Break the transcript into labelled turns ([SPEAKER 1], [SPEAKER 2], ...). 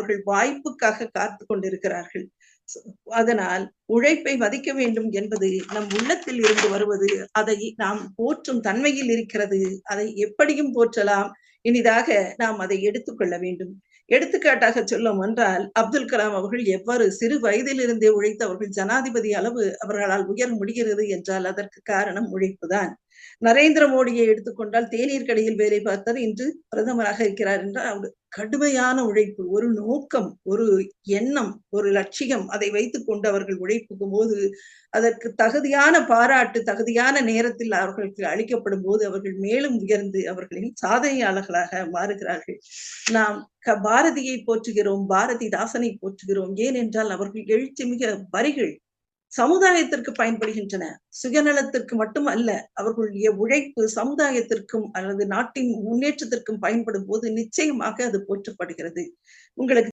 [SPEAKER 1] அவர்கள் வாய்ப்புக்காக காத்து கொண்டிருக்கிறார்கள். அதனால் உழைப்பை மதிக்க வேண்டும் என்பது நம் உள்ளத்தில் இருந்து வருவது, அதை நாம் போற்றும் தன்மையில் இருக்கிறது. அதை எப்படியும் போற்றலாம். இனிதாக நாம் அதை எடுத்துக்கொள்ள வேண்டும். எடுத்துக்காட்டாக சொல்லும் என்றால், அப்துல் கலாம் அவர்கள் எவ்வாறு சிறு வயதிலிருந்தே உழைத்து அவர்கள் ஜனாதிபதி அளவு அவர்களால் உயர முடிகிறது என்றால் அதற்கு காரணம் உழைப்புதான். நரேந்திர மோடியை எடுத்துக்கொண்டால் தேநீர் கடையில் வேலை பார்த்தார், இன்று பிரதமராக இருக்கிறார் என்றால் அவர் கடுமையான உழைப்பு, ஒரு நோக்கம், ஒரு எண்ணம், ஒரு லட்சியம், அதை வைத்துக் கொண்டு அவர்கள் உழைப்புக்கும் போது அதற்கு தகுதியான பாராட்டு தகுதியான நேரத்தில் அவர்களுக்கு அளிக்கப்படும் போது அவர்கள் மேலும் உயர்ந்து அவர்களின் சாதனையாளர்களாக மாறுகிறார்கள். நாம் பாரதியை போற்றுகிறோம், பாரதிதாசனை போற்றுகிறோம். ஏனென்றால் அவர்கள் எழுச்சி மிக வரிகள் சமுதாயத்திற்கு பயன்படுகின்றன, சுயநலத்திற்கு மட்டும் அல்ல. அவர்களுடைய உழைப்பு சமுதாயத்திற்கும் அல்லது நாட்டின் முன்னேற்றத்திற்கும் பயன்படும் போது நிச்சயமாக அது போற்றப்படுகிறது. உங்களுக்கு